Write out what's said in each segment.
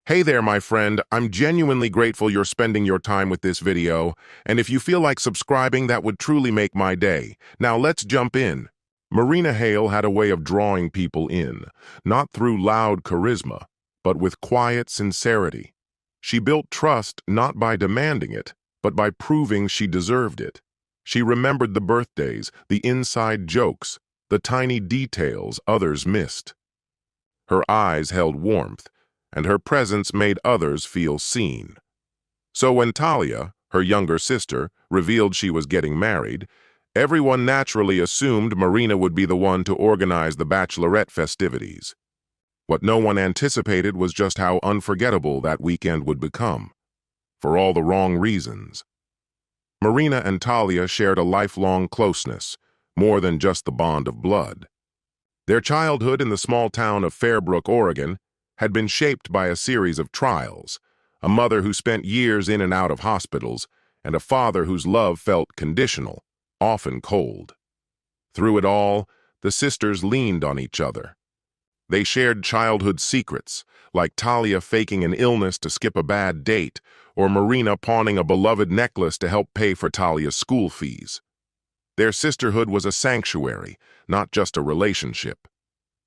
Hey there, my friend. I'm genuinely grateful you're spending your time with this video, and if you feel like subscribing, that would truly make my day. Now let's jump in. Marina Hale had a way of drawing people in, not through loud charisma, but with quiet sincerity. She built trust not by demanding it, but by proving she deserved it. She remembered the birthdays, the inside jokes, the tiny details others missed. Her eyes held warmth, and her presence made others feel seen. So when Talia, her younger sister, revealed she was getting married, everyone naturally assumed Marina would be the one to organize the bachelorette festivities. What no one anticipated was just how unforgettable that weekend would become, for all the wrong reasons. Marina and Talia shared a lifelong closeness, more than just the bond of blood. Their childhood in the small town of Fairbrook, Oregon, had been shaped by a series of trials, a mother who spent years in and out of hospitals, and a father whose love felt conditional, often cold. Through it all, the sisters leaned on each other. They shared childhood secrets, like Talia faking an illness to skip a bad date, or Marina pawning a beloved necklace to help pay for Talia's school fees. Their sisterhood was a sanctuary, not just a relationship.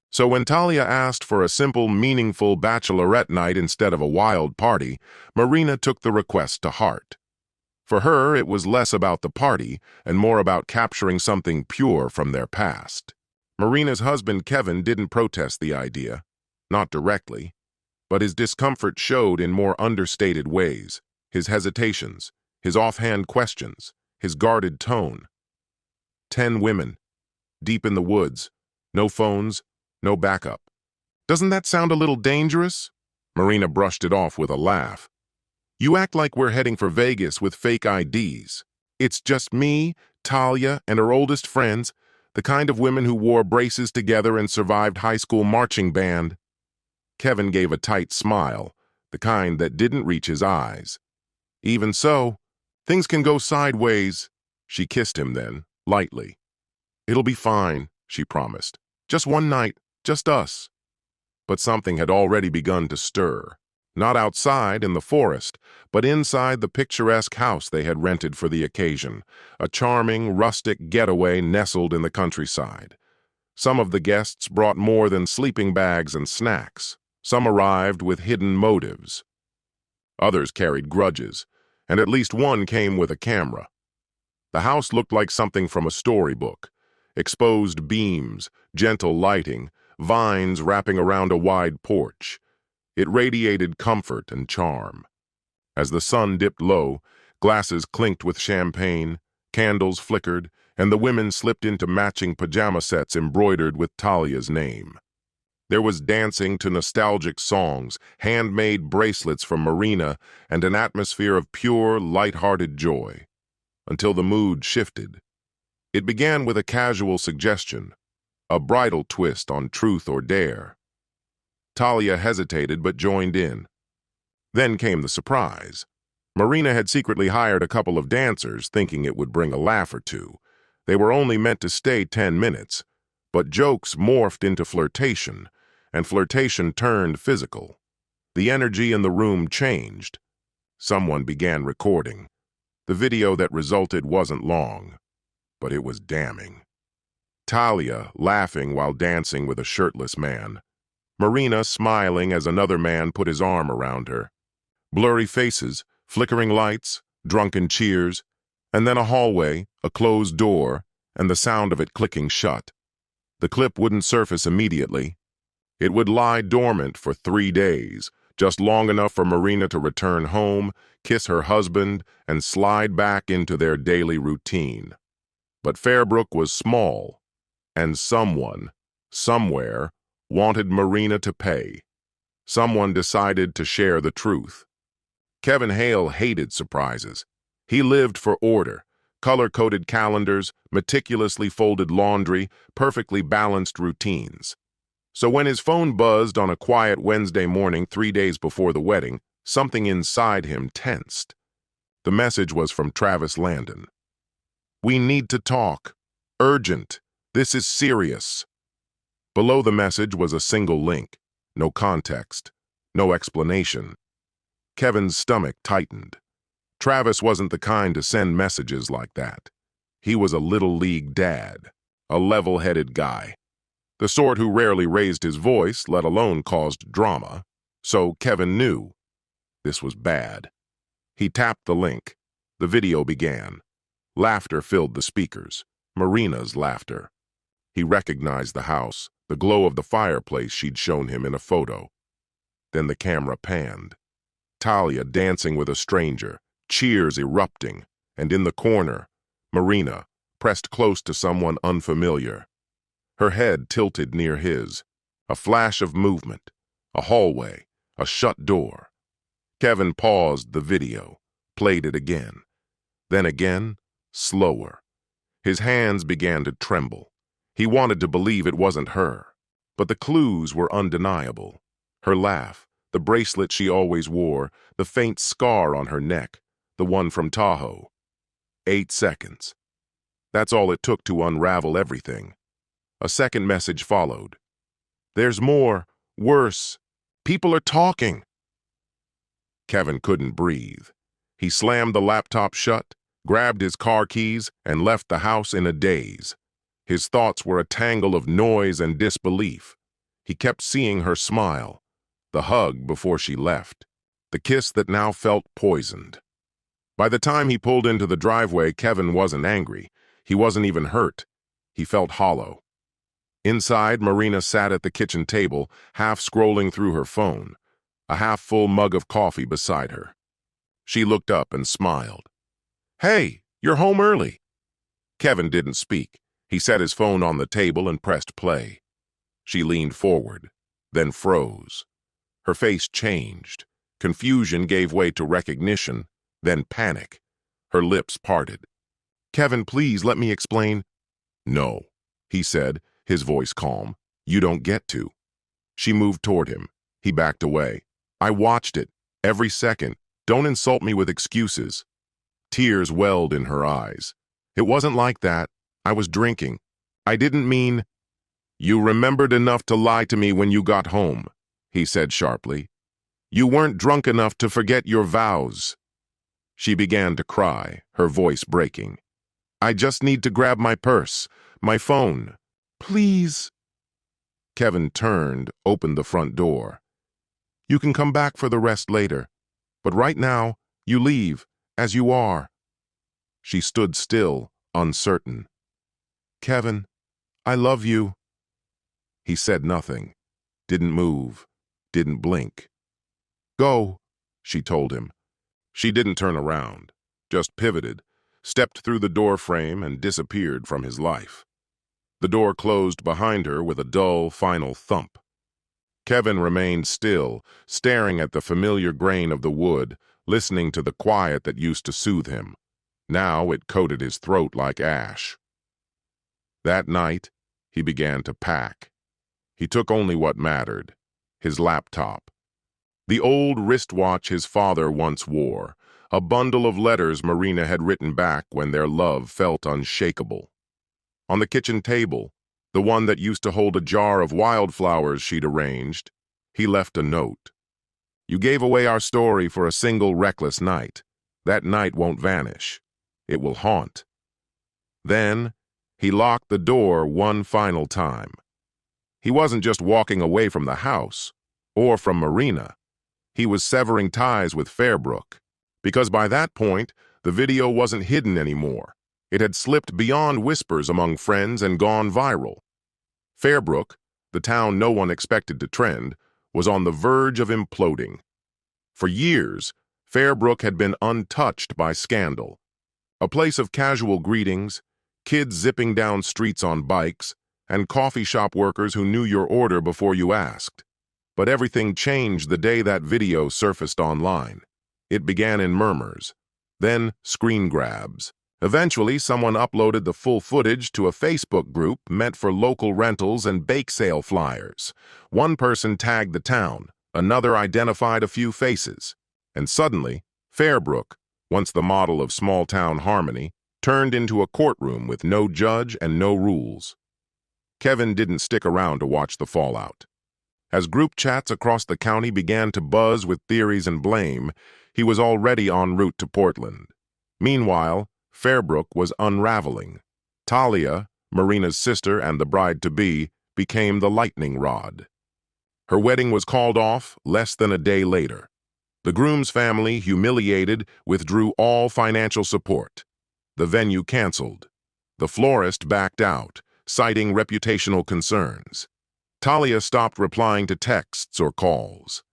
So when Talia asked for a simple, meaningful bachelorette night instead of a wild party, Marina took the request to heart. For her, it was less about the party and more about capturing something pure from their past. Marina's husband, Kevin, didn't protest the idea, not directly, but his discomfort showed in more understated ways, his hesitations, his offhand questions, his guarded tone. 10 women, deep in the woods, no phones, no backup. Doesn't that sound a little dangerous? Marina brushed it off with a laugh. You act like we're heading for Vegas with fake IDs. It's just me, Talia, and her oldest friends, the kind of women who wore braces together and survived high school marching band. Kevin gave a tight smile, the kind that didn't reach his eyes. Even so, things can go sideways. She kissed him then, lightly. It'll be fine, she promised. Just one night. Just us. But something had already begun to stir. Not outside in the forest, but inside the picturesque house they had rented for the occasion, a charming, rustic getaway nestled in the countryside. Some of the guests brought more than sleeping bags and snacks. Some arrived with hidden motives. Others carried grudges, and at least one came with a camera. The house looked like something from a storybook. Exposed beams, gentle lighting, vines wrapping around a wide porch. It radiated comfort and charm. As the sun dipped low, glasses clinked with champagne, candles flickered, and the women slipped into matching pajama sets embroidered with Talia's name. There was dancing to nostalgic songs, handmade bracelets from Marina, and an atmosphere of pure, light-hearted joy. Until the mood shifted. It began with a casual suggestion, a bridal twist on truth or dare. Talia hesitated but joined in. Then came the surprise. Marina had secretly hired a couple of dancers, thinking it would bring a laugh or two. They were only meant to stay 10 minutes, but jokes morphed into flirtation, and flirtation turned physical. The energy in the room changed. Someone began recording. The video that resulted wasn't long, but it was damning. Talia laughing while dancing with a shirtless man. Marina smiling as another man put his arm around her. Blurry faces, flickering lights, drunken cheers, and then a hallway, a closed door, and the sound of it clicking shut. The clip wouldn't surface immediately. It would lie dormant for 3 days, just long enough for Marina to return home, kiss her husband, and slide back into their daily routine. But Fairbrook was small, and someone, somewhere, wanted Marina to pay. Someone decided to share the truth. Kevin Hale hated surprises. He lived for order, color-coded calendars, meticulously folded laundry, perfectly balanced routines. So when his phone buzzed on a quiet Wednesday morning 3 days before the wedding, something inside him tensed. The message was from Travis Landon. We need to talk. Urgent. This is serious. Below the message was a single link. No context. No explanation. Kevin's stomach tightened. Travis wasn't the kind to send messages like that. He was a little league dad, a level-headed guy, the sort who rarely raised his voice, let alone caused drama. So Kevin knew this was bad. He tapped the link. The video began. Laughter filled the speakers. Marina's laughter. He recognized the house, the glow of the fireplace she'd shown him in a photo. Then the camera panned. Talia dancing with a stranger, cheers erupting, and in the corner, Marina, pressed close to someone unfamiliar. Her head tilted near his. A flash of movement. A hallway. A shut door. Kevin paused the video, played it again. Then again, slower. His hands began to tremble. He wanted to believe it wasn't her. But the clues were undeniable. Her laugh, the bracelet she always wore, the faint scar on her neck, the one from Tahoe. 8 seconds. That's all it took to unravel everything. A second message followed. There's more, worse. People are talking. Kevin couldn't breathe. He slammed the laptop shut, grabbed his car keys, and left the house in a daze. His thoughts were a tangle of noise and disbelief. He kept seeing her smile, the hug before she left, the kiss that now felt poisoned. By the time he pulled into the driveway, Kevin wasn't angry. He wasn't even hurt. He felt hollow. Inside, Marina sat at the kitchen table, half scrolling through her phone, a half-full mug of coffee beside her. She looked up and smiled. Hey, you're home early. Kevin didn't speak. He set his phone on the table and pressed play. She leaned forward, then froze. Her face changed. Confusion gave way to recognition, then panic. Her lips parted. Kevin, please let me explain. No, he said, his voice calm. You don't get to. She moved toward him. He backed away. I watched it, every second. Don't insult me with excuses. Tears welled in her eyes. It wasn't like that. I was drinking. I didn't mean... You remembered enough to lie to me when you got home, he said sharply. You weren't drunk enough to forget your vows. She began to cry, her voice breaking. I just need to grab my purse, my phone. Please. Kevin turned, opened the front door. You can come back for the rest later. But right now, you leave, as you are. She stood still, uncertain. Kevin, I love you. He said nothing, didn't move, didn't blink. Go, she told him. She didn't turn around, just pivoted, stepped through the door frame and disappeared from his life. The door closed behind her with a dull, final thump. Kevin remained still, staring at the familiar grain of the wood, listening to the quiet that used to soothe him. Now it coated his throat like ash. That night, he began to pack. He took only what mattered, his laptop. The old wristwatch his father once wore, a bundle of letters Marina had written back when their love felt unshakable. On the kitchen table, the one that used to hold a jar of wildflowers she'd arranged, he left a note. You gave away our story for a single reckless night. That night won't vanish. It will haunt. Then, he locked the door one final time. He wasn't just walking away from the house, or from Marina. He was severing ties with Fairbrook, because by that point, the video wasn't hidden anymore. It had slipped beyond whispers among friends and gone viral. Fairbrook, the town no one expected to trend, was on the verge of imploding. For years, Fairbrook had been untouched by scandal. A place of casual greetings, kids zipping down streets on bikes, and coffee shop workers who knew your order before you asked. But everything changed the day that video surfaced online. It began in murmurs, then screen grabs. Eventually, someone uploaded the full footage to a Facebook group meant for local rentals and bake sale flyers. One person tagged the town, another identified a few faces. And suddenly, Fairbrook, once the model of small-town harmony, turned into a courtroom with no judge and no rules. Kevin didn't stick around to watch the fallout. As group chats across the county began to buzz with theories and blame, he was already en route to Portland. Meanwhile, Fairbrook was unraveling. Talia, Marina's sister and the bride-to-be, became the lightning rod. Her wedding was called off less than a day later. The groom's family, humiliated, withdrew all financial support. The venue canceled. The florist backed out, citing reputational concerns. Talia stopped replying to texts or calls.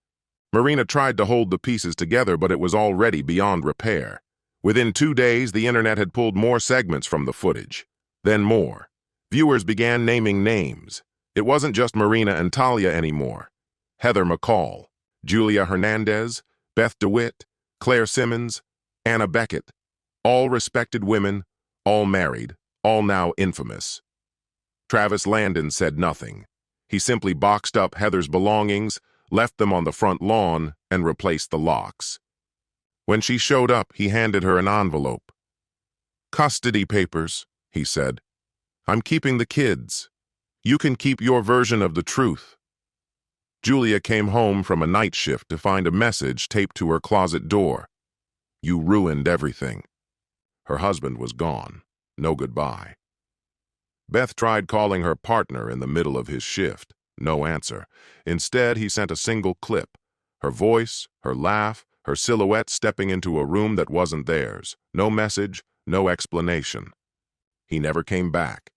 Marina tried to hold the pieces together, but it was already beyond repair. Within 2 days, the internet had pulled more segments from the footage. Then more. Viewers began naming names. It wasn't just Marina and Talia anymore. Heather McCall, Julia Hernandez, Beth DeWitt, Claire Simmons, Anna Beckett. All respected women, all married, all now infamous. Travis Landon said nothing. He simply boxed up Heather's belongings, left them on the front lawn, and replaced the locks. When she showed up, he handed her an envelope. "Custody papers," he said. "I'm keeping the kids. You can keep your version of the truth." Julia came home from a night shift to find a message taped to her closet door. "You ruined everything." Her husband was gone. No goodbye. Beth tried calling her partner in the middle of his shift. No answer. Instead, he sent a single clip. Her voice, her laugh, her silhouette stepping into a room that wasn't theirs. No message, no explanation. He never came back.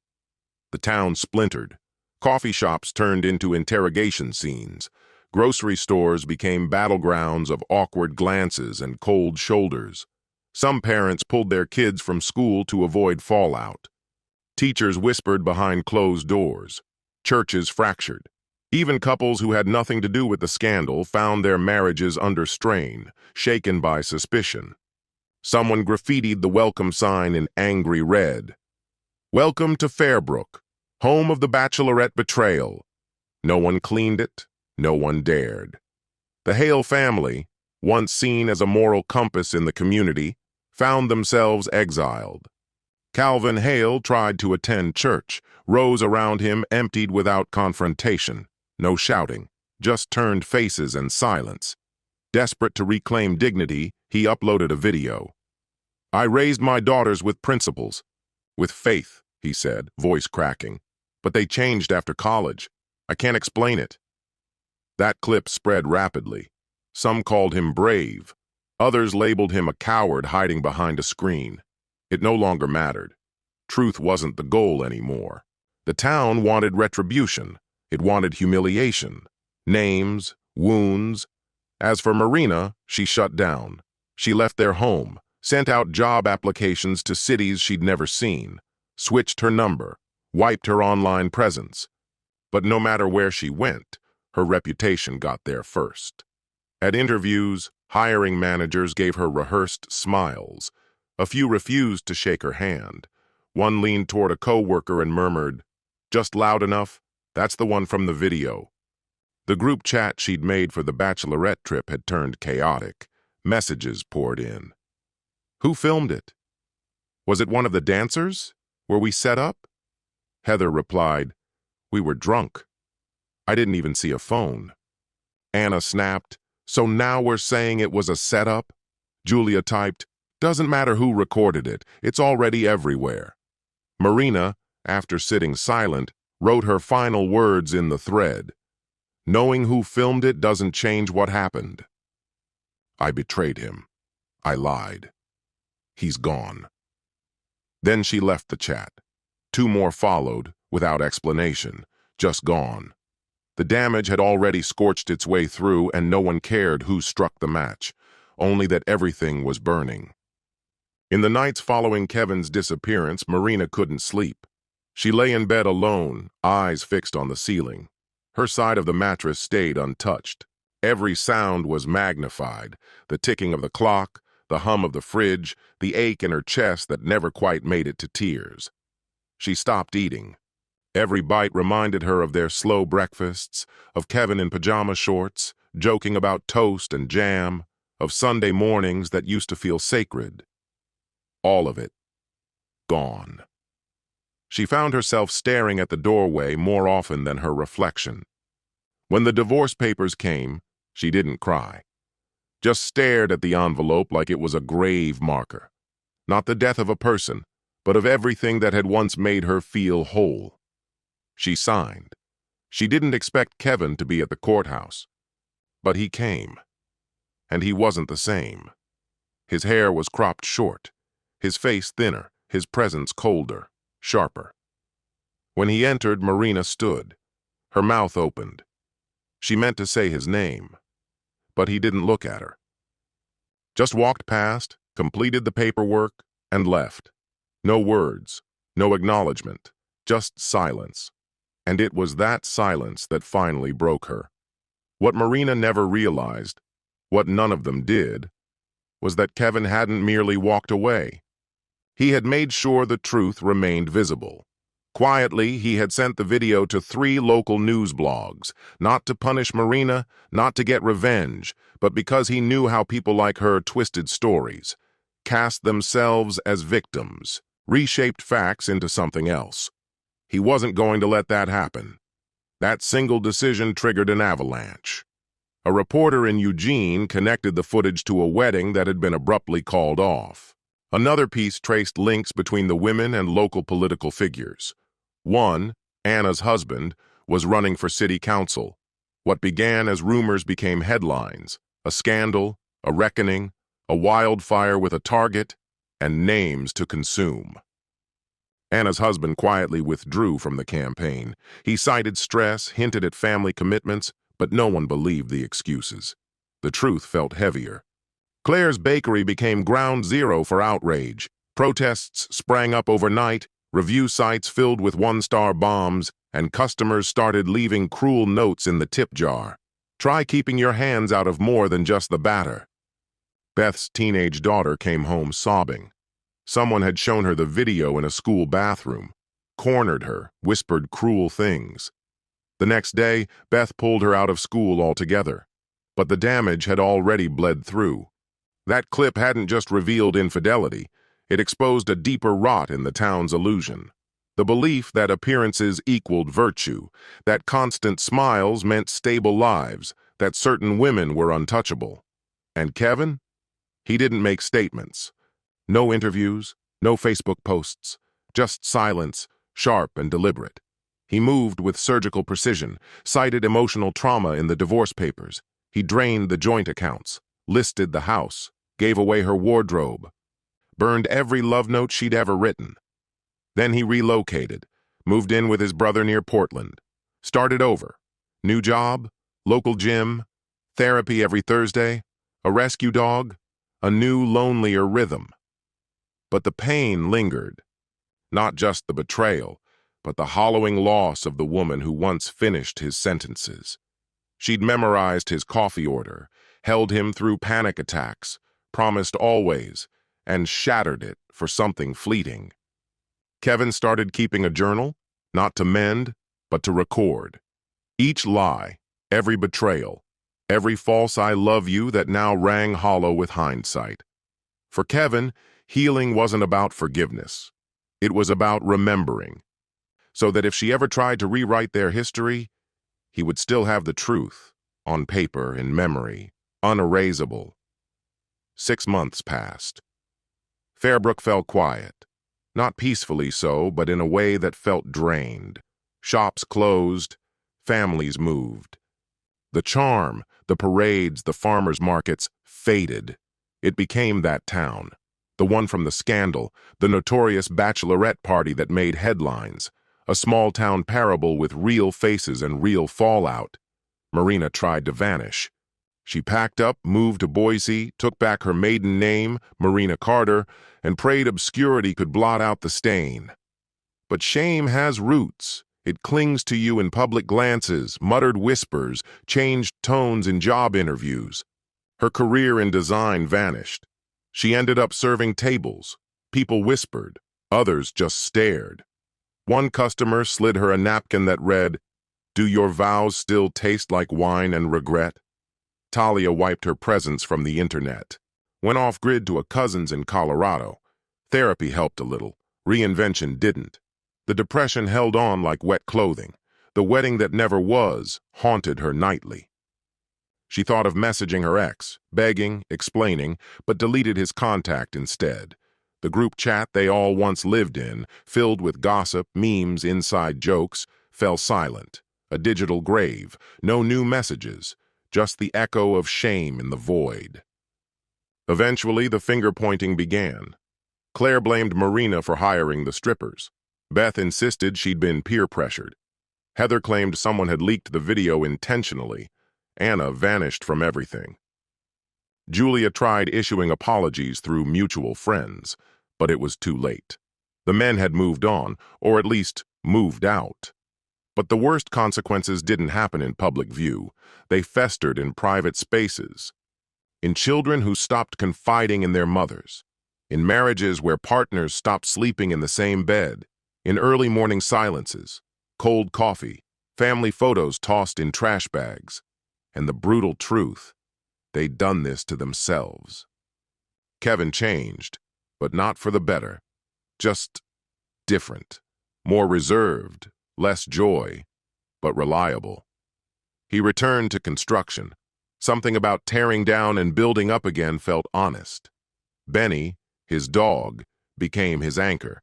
The town splintered. Coffee shops turned into interrogation scenes. Grocery stores became battlegrounds of awkward glances and cold shoulders. Some parents pulled their kids from school to avoid fallout. Teachers whispered behind closed doors. Churches fractured. Even couples who had nothing to do with the scandal found their marriages under strain, shaken by suspicion. Someone graffitied the welcome sign in angry red. "Welcome to Fairbrook, home of the bachelorette betrayal." No one cleaned it. No one dared. The Hale family, once seen as a moral compass in the community, found themselves exiled. Calvin Hale tried to attend church. Rows around him emptied without confrontation. No shouting, just turned faces and silence. Desperate to reclaim dignity, he uploaded a video. "I raised my daughters with principles. With faith," he said, voice cracking. "But they changed after college. I can't explain it." That clip spread rapidly. Some called him brave. Others labeled him a coward hiding behind a screen. It no longer mattered. Truth wasn't the goal anymore. The town wanted retribution. It wanted humiliation. Names, wounds. As for Marina, she shut down. She left their home, sent out job applications to cities she'd never seen, switched her number, wiped her online presence. But no matter where she went, her reputation got there first. At interviews, hiring managers gave her rehearsed smiles. A few refused to shake her hand. One leaned toward a coworker and murmured, "Just loud enough? That's the one from the video." The group chat she'd made for the bachelorette trip had turned chaotic. Messages poured in. Who filmed it? Was it one of the dancers? Were we set up? Heather replied, "We were drunk. I didn't even see a phone." Anna snapped, "So now we're saying it was a setup?" Julia typed, "Doesn't matter who recorded it, it's already everywhere." Marina, after sitting silent, wrote her final words in the thread. "Knowing who filmed it doesn't change what happened. I betrayed him. I lied. He's gone." Then she left the chat. 2 more followed, without explanation, just gone. The damage had already scorched its way through, and no one cared who struck the match, only that everything was burning. In the nights following Kevin's disappearance, Marina couldn't sleep. She lay in bed alone, eyes fixed on the ceiling. Her side of the mattress stayed untouched. Every sound was magnified, the ticking of the clock, the hum of the fridge, the ache in her chest that never quite made it to tears. She stopped eating. Every bite reminded her of their slow breakfasts, of Kevin in pajama shorts, joking about toast and jam, of Sunday mornings that used to feel sacred. All of it gone. She found herself staring at the doorway more often than her reflection. When the divorce papers came, she didn't cry. Just stared at the envelope like it was a grave marker. Not the death of a person, but of everything that had once made her feel whole. She signed. She didn't expect Kevin to be at the courthouse. But he came. And he wasn't the same. His hair was cropped short, his face thinner, his presence colder, sharper. When he entered, Marina stood. Her mouth opened. She meant to say his name, but he didn't look at her. Just walked past, completed the paperwork, and left. No words, no acknowledgement, just silence. And it was that silence that finally broke her. What Marina never realized, what none of them did, was that Kevin hadn't merely walked away. He had made sure the truth remained visible. Quietly, he had sent the video to 3 local news blogs, not to punish Marina, not to get revenge, but because he knew how people like her twisted stories, cast themselves as victims, reshaped facts into something else. He wasn't going to let that happen. That single decision triggered an avalanche. A reporter in Eugene connected the footage to a wedding that had been abruptly called off. Another piece traced links between the women and local political figures. One, Anna's husband, was running for city council. What began as rumors became headlines, a scandal, a reckoning, a wildfire with a target, and names to consume. Anna's husband quietly withdrew from the campaign. He cited stress, hinted at family commitments, but no one believed the excuses. The truth felt heavier. Claire's bakery became ground zero for outrage. Protests sprang up overnight, review sites filled with one-star bombs, and customers started leaving cruel notes in the tip jar. Try keeping your hands out of more than just the batter. Beth's teenage daughter came home sobbing. Someone had shown her the video in a school bathroom, cornered her, whispered cruel things. The next day, Beth pulled her out of school altogether. But the damage had already bled through. That clip hadn't just revealed infidelity, it exposed a deeper rot in the town's illusion. The belief that appearances equaled virtue, that constant smiles meant stable lives, that certain women were untouchable. And Kevin? He didn't make statements. No interviews, no Facebook posts, just silence, sharp and deliberate. He moved with surgical precision, cited emotional trauma in the divorce papers. He drained the joint accounts, listed the house, gave away her wardrobe, burned every love note she'd ever written. Then he relocated, moved in with his brother near Portland, started over. New job, local gym, therapy every Thursday, a rescue dog, a new, lonelier rhythm. But the pain lingered. Not just the betrayal, but the hollowing loss of the woman who once finished his sentences. She'd memorized his coffee order, held him through panic attacks, promised always, and shattered it for something fleeting. Kevin started keeping a journal, not to mend, but to record. Each lie, every betrayal, every false "I love you" that now rang hollow with hindsight. For Kevin, healing wasn't about forgiveness. It was about remembering, so that if she ever tried to rewrite their history, he would still have the truth, on paper, in memory, unerasable. 6 months passed. Fairbrook fell quiet. Not peacefully so, but in a way that felt drained. Shops closed, families moved. The charm, the parades, the farmers' markets faded. It became that town. The one from the scandal, the notorious bachelorette party that made headlines. A small-town parable with real faces and real fallout. Marina tried to vanish. She packed up, moved to Boise, took back her maiden name, Marina Carter, and prayed obscurity could blot out the stain. But shame has roots. It clings to you in public glances, muttered whispers, changed tones in job interviews. Her career in design vanished. She ended up serving tables. People whispered. Others just stared. One customer slid her a napkin that read, "Do your vows still taste like wine and regret?" Talia wiped her presence from the internet. Went off-grid to a cousin's in Colorado. Therapy helped a little. Reinvention didn't. The depression held on like wet clothing. The wedding that never was haunted her nightly. She thought of messaging her ex, begging, explaining, but deleted his contact instead. The group chat they all once lived in, filled with gossip, memes, inside jokes, fell silent. A digital grave, no new messages, just the echo of shame in the void. Eventually, the finger-pointing began. Claire blamed Marina for hiring the strippers. Beth insisted she'd been peer-pressured. Heather claimed someone had leaked the video intentionally. Anna vanished from everything. Julia tried issuing apologies through mutual friends, but it was too late. The men had moved on, or at least moved out. But the worst consequences didn't happen in public view. They festered in private spaces. In children who stopped confiding in their mothers. In marriages where partners stopped sleeping in the same bed. In early morning silences. Cold coffee. Family photos tossed in trash bags. And the brutal truth, they'd done this to themselves. Kevin changed, but not for the better. Just different. More reserved, less joy, but reliable. He returned to construction. Something about tearing down and building up again felt honest. Benny, his dog, became his anchor.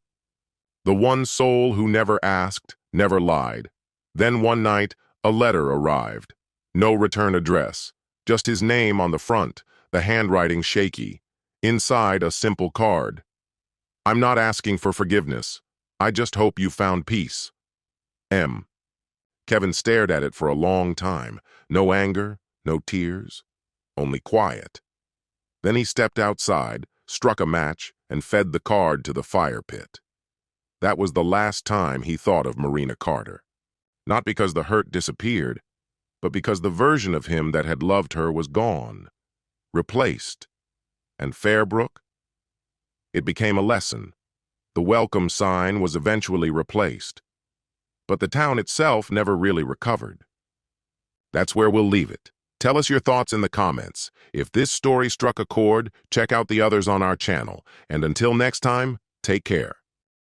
The one soul who never asked, never lied. Then one night, a letter arrived. No return address, just his name on the front, the handwriting shaky. Inside, a simple card. I'm not asking for forgiveness. I just hope you found peace. M. Kevin stared at it for a long time. No anger, no tears, only quiet. Then he stepped outside, struck a match, and fed the card to the fire pit. That was the last time he thought of Marina Carter. Not because the hurt disappeared, but because the version of him that had loved her was gone, replaced. And Fairbrook? It became a lesson. The welcome sign was eventually replaced. But the town itself never really recovered. That's where we'll leave it. Tell us your thoughts in the comments. If this story struck a chord, check out the others on our channel. And until next time, take care.